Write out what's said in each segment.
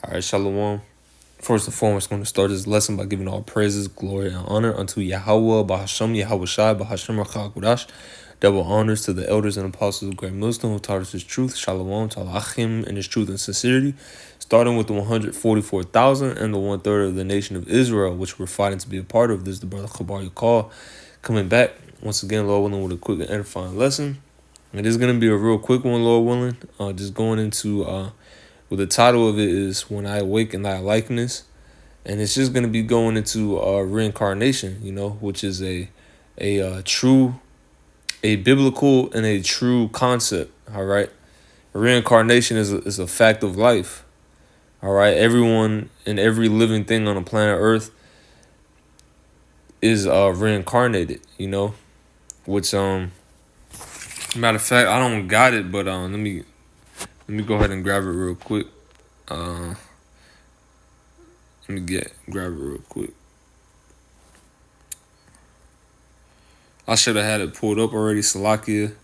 All right, Shalom. First and foremost, going to start this lesson by giving all praises, glory, and honor unto Yahweh, Bahashem, Yahweh Shai, Bahashem Rakha. Double honors to the elders and apostles of Great Millstone who taught us his truth. Shalom to Achim in his truth and sincerity. Starting with the 144,000 and the 1/3 of the nation of Israel, which we're fighting to be a part of. This is the brother Chabar Yakal coming back once again, Lord willing, with a quick and edifying lesson. It is going to be a real quick one, Lord willing. Just going into well, the title of it is When I Awake in Thy Likeness. And it's just going to be going into reincarnation, which is a biblical and a true concept, all right? Reincarnation is a fact of life, all right? Everyone and every living thing on the planet Earth is reincarnated, which, matter of fact, I don't got it, but let me go ahead and grab it real quick. Let me grab it real quick. I should have had it pulled up already, Salakia.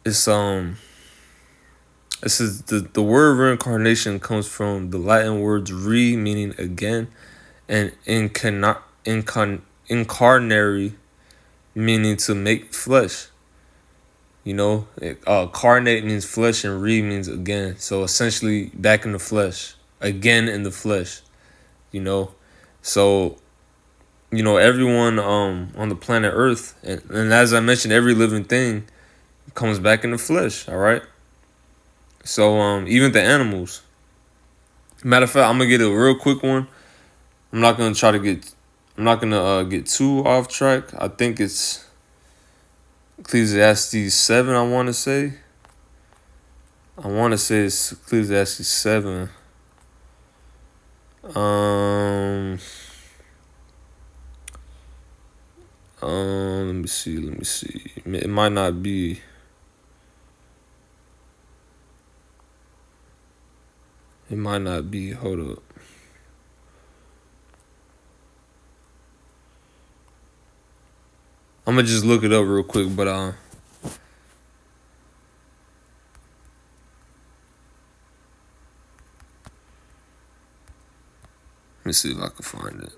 It's This is the word reincarnation comes from the Latin words re, meaning again, and incarnary, meaning to make flesh. Carnate means flesh and re means again. So essentially back in the flesh, again in the flesh, So, everyone on the planet Earth, and as I mentioned, every living thing comes back in the flesh, all right? So even the animals. Matter of fact, I'm gonna get a real quick one. I'm not gonna get too off track. I think it's Ecclesiastes 7, I wanna say. It's Ecclesiastes 7. Let me see. It might not be. Hold up. I'm gonna just look it up real quick, but let me see if I can find it.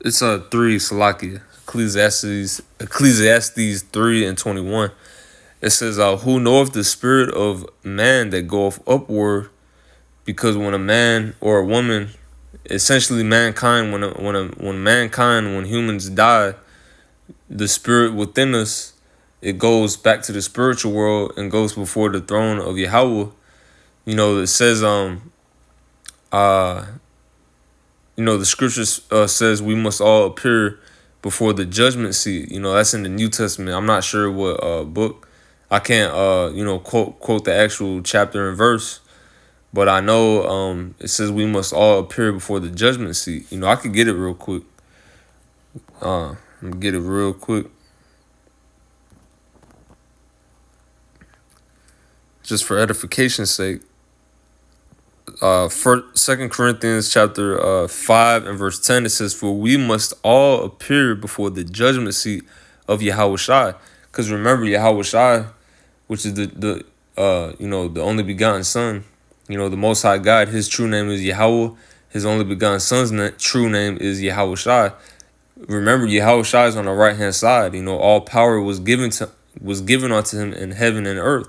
It's 3 Salakia, Ecclesiastes 3:21. It says, "Who knoweth the spirit of man that goeth upward?" Because when a man or a woman, essentially mankind, when humans die, the spirit within us, it goes back to the spiritual world and goes before the throne of Yahweh. It says the scriptures says we must all appear before the judgment seat. That's in the New Testament. I'm not sure what book. I can't quote the actual chapter and verse, but I know it says we must all appear before the judgment seat. I could get it real quick. Just for edification's sake. 2 Corinthians chapter 5 and verse 10, it says, "For we must all appear before the judgment seat of Yahweh Shai." Because remember, Yahweh Shai, which is the only begotten Son, the Most High God, his true name is Yahweh. His only begotten Son's true name is Yahweh Shai. Remember, Yahweh Shai is on the right hand side. All power was given unto him in heaven and earth.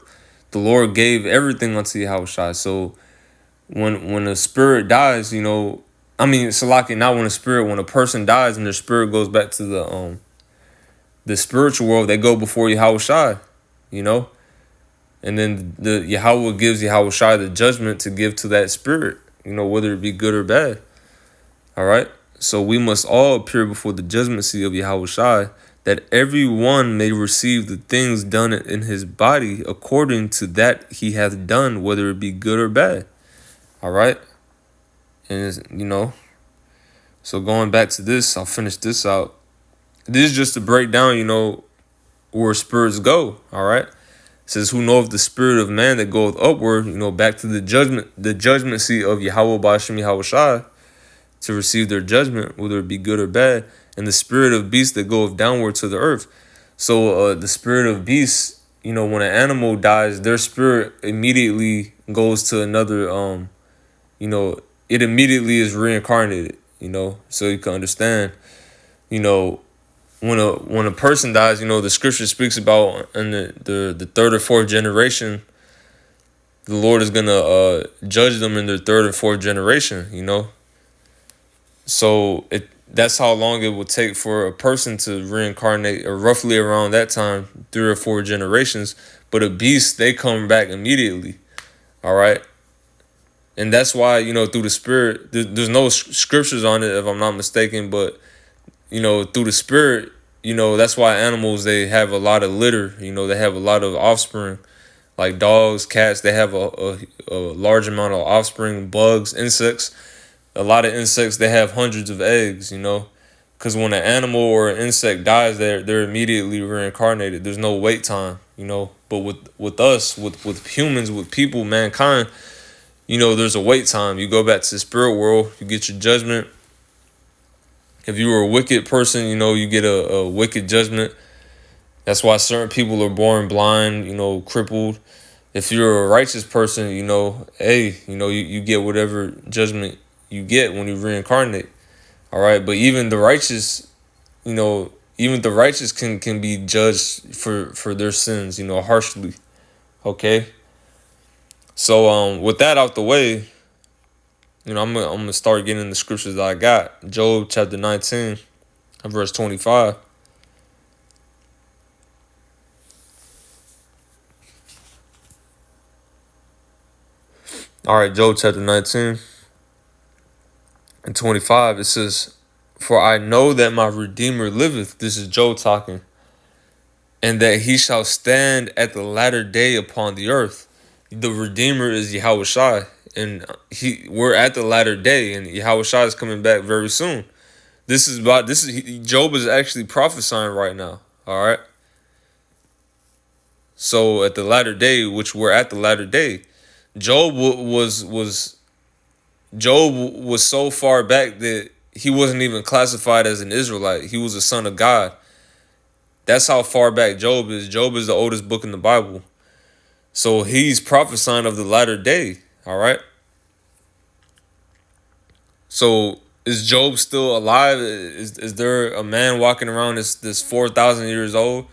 The Lord gave everything unto Yahweh Shai. So when a spirit dies, Salaki, not when a person dies and their spirit goes back to the spiritual world, they go before Yahweh Shai, and then the Yahweh gives Yahweh Shai the judgment to give to that spirit, whether it be good or bad. All right. So we must all appear before the judgment seat of Yahweh Shai, that everyone may receive the things done in his body according to that he hath done, whether it be good or bad. All right. And, so going back to this, I'll finish this out. This is just to break down, where spirits go. All right. It says, who knoweth the spirit of man that goeth upward, back to the judgment seat of Yahweh Ba'ashem Yahweh Shai, to receive their judgment, whether it be good or bad, and the spirit of beast that goeth downward to the earth. So the spirit of beast, when an animal dies, their spirit immediately goes to another, it immediately is reincarnated, so you can understand, when a person dies, the scripture speaks about in the third or fourth generation, the Lord is gonna judge them in their third and fourth generation, So that's how long it will take for a person to reincarnate, or roughly around that time, 3 or 4 generations. But a beast, they come back immediately. All right. And that's why, through the spirit, there's no scriptures on it, if I'm not mistaken, but, through the spirit, that's why animals, they have a lot of litter, they have a lot of offspring, like dogs, cats, they have a large amount of offspring, bugs, insects. A lot of insects, they have hundreds of eggs, because when an animal or an insect dies, they're immediately reincarnated. There's no wait time, But with us, with humans, with people, mankind, there's a wait time. You go back to the spirit world, you get your judgment. If you were a wicked person, you get a wicked judgment. That's why certain people are born blind, crippled. If you're a righteous person, you get whatever judgment you get when you reincarnate. All right. But even the righteous, can be judged for their sins, harshly. Okay. So with that out the way, I'm gonna start getting the scriptures that I got. Job chapter 19, verse 25. All right, Job chapter 19 and 25. It says, "For I know that my Redeemer liveth." This is Job talking. "And that he shall stand at the latter day upon the earth." The Redeemer is Yahweh Shai, and we're at the latter day, and Yahweh Shai is coming back very soon. Job is actually prophesying right now. All right. So at the latter day, which we're at the latter day, Job was so far back that he wasn't even classified as an Israelite. He was a son of God. That's how far back Job is. Job is the oldest book in the Bible. So he's prophesying of the latter day. All right. So is Job still alive? Is there a man walking around this 4,000 years old,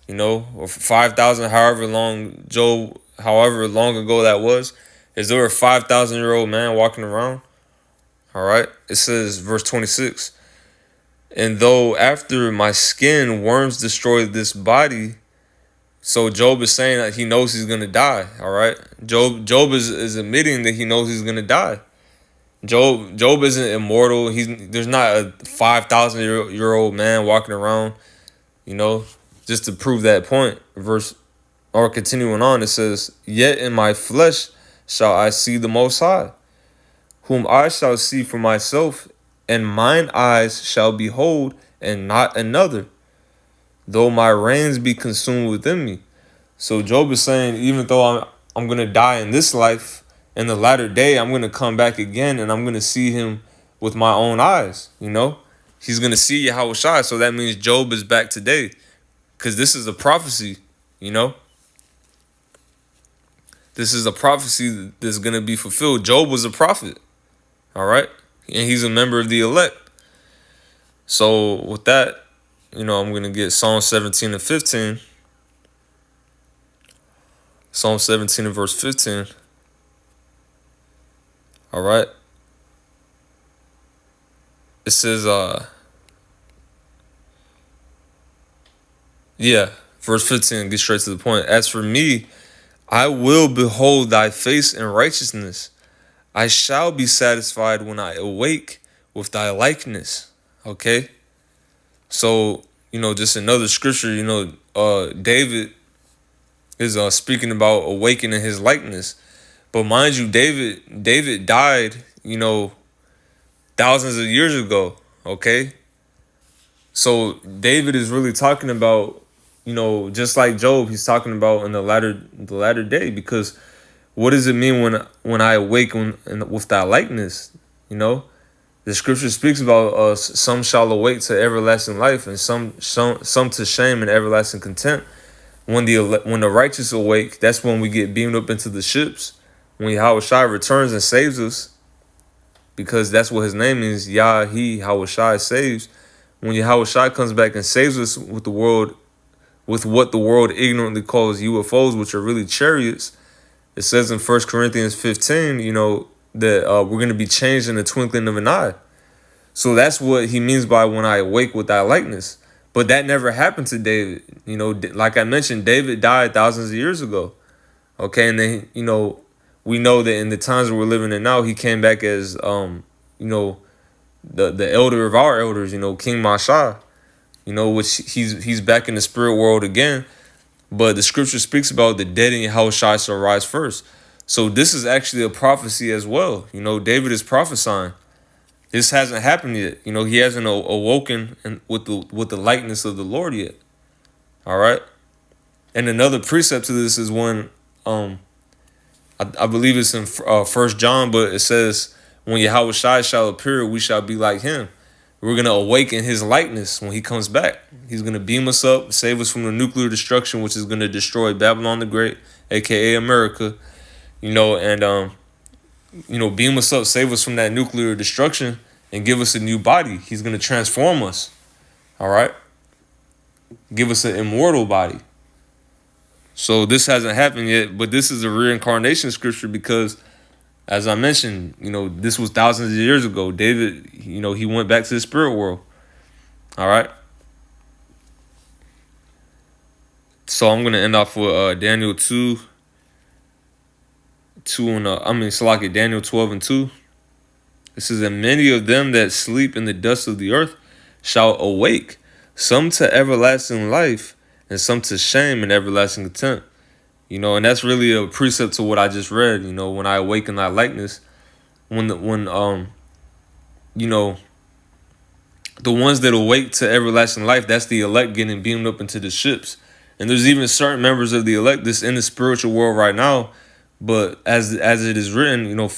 or 5,000, however long ago that was? Is there a 5,000-year-old man walking around? All right. It says, verse 26, "And though after my skin worms destroy this body." So Job is saying that he knows he's gonna die. All right. Job is admitting that he knows he's gonna die. Job isn't immortal. There's not a 5,000-year-old man walking around, just to prove that point. Continuing on, it says, "Yet in my flesh shall I see the Most High, whom I shall see for myself, and mine eyes shall behold, and not another, though my reins be consumed within me." So Job is saying, even though I'm gonna die in this life, in the latter day, I'm gonna come back again, and I'm gonna see him with my own eyes. He's gonna see Yahweh Shai. So that means Job is back today, because this is a prophecy. This is a prophecy that's gonna be fulfilled. Job was a prophet. All right, and he's a member of the elect. So with that, I'm gonna get Psalm 17 and 15. Psalm 17 and verse 15. All right. It says, verse 15, get straight to the point. "As for me, I will behold thy face in righteousness. I shall be satisfied when I awake with thy likeness." Okay. So, just another scripture, David is speaking about awakening his likeness. But mind you, David died, thousands of years ago. Okay. So David is really talking about, just like Job, he's talking about in the latter day. Because what does it mean when I awake with thy likeness? You know, the scripture speaks about some shall awake to everlasting life, and some to shame and everlasting contempt. When the righteous awake, that's when we get beamed up into the ships. When Yahweh returns and saves us, because that's what his name is, Yah, he, Yahweh saves. When Yahweh comes back and saves us with what the world ignorantly calls UFOs, which are really chariots, it says in 1 Corinthians 15, that we're going to be changed in the twinkling of an eye. So that's what he means by when I awake with thy likeness. But that never happened to David. Like I mentioned, David died thousands of years ago. Okay, and then, we know that in the times that we're living in now, he came back as, the elder of our elders, King Masha, which he's back in the spirit world again. But the scripture speaks about the dead in Yahweh shall rise first. So this is actually a prophecy as well. David is prophesying. This hasn't happened yet. He hasn't awoken with the likeness of the Lord yet. All right. And another precept to this is when I believe it's in 1 John, but it says, when Yahweh shall appear, we shall be like him. We're going to awaken his likeness when he comes back. He's going to beam us up, save us from the nuclear destruction, which is going to destroy Babylon the Great, a.k.a. America, and beam us up, save us from that nuclear destruction, and give us a new body. He's going to transform us, all right? Give us an immortal body. So this hasn't happened yet, but this is a reincarnation scripture because, as I mentioned, this was thousands of years ago. David, he went back to the spirit world, all right? So I'm going to end off with Daniel 2, Daniel 12 and 2. It says, and many of them that sleep in the dust of the earth shall awake, some to everlasting life, and some to shame and everlasting contempt. And that's really a precept to what I just read. When I awaken thy likeness, the ones that awake to everlasting life, that's the elect getting beamed up into the ships. And there's even certain members of the elect that's in the spiritual world right now. But as it is written, 1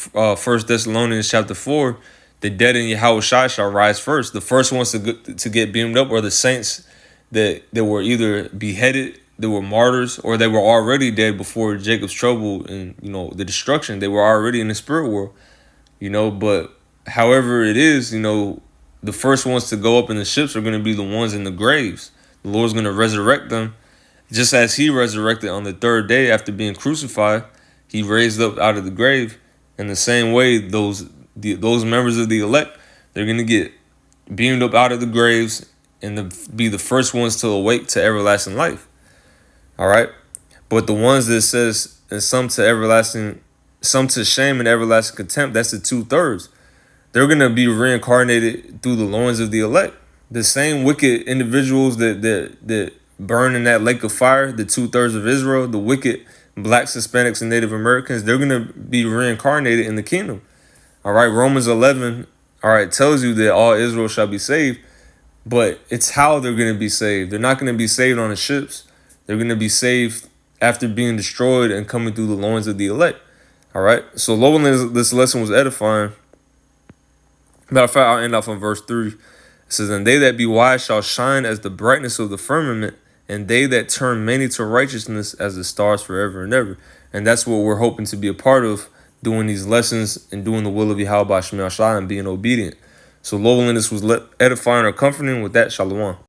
Thessalonians chapter 4, the dead in Yahweh shall rise first. The first ones to get beamed up are the saints that were either beheaded, they were martyrs, or they were already dead before Jacob's trouble and, the destruction. They were already in the spirit world, But however it is, the first ones to go up in the ships are going to be the ones in the graves. The Lord's going to resurrect them, just as he resurrected on the third day after being crucified. He raised up out of the grave. In the same way, those members of the elect, they're going to get beamed up out of the graves and be the first ones to awake to everlasting life. All right. But the ones that says, and some to shame and everlasting contempt, that's the 2/3. They're going to be reincarnated through the loins of the elect. The same wicked individuals that burn in that lake of fire, the 2/3 of Israel, the wicked blacks, Hispanics, and Native Americans, they're going to be reincarnated in the kingdom. All right. Romans 11, tells you that all Israel shall be saved, but it's how they're going to be saved. They're not going to be saved on the ships. They're going to be saved after being destroyed and coming through the loins of the elect. All right. So, Lowell, this lesson was edifying. Matter of fact, I'll end off on verse 3. It says, and they that be wise shall shine as the brightness of the firmament, and they that turn many to righteousness as the stars forever and ever. And that's what we're hoping to be a part of, doing these lessons and doing the will of Yahweh Shai and being obedient. So, Lowell, this was edifying or comforting. With that, Shalom.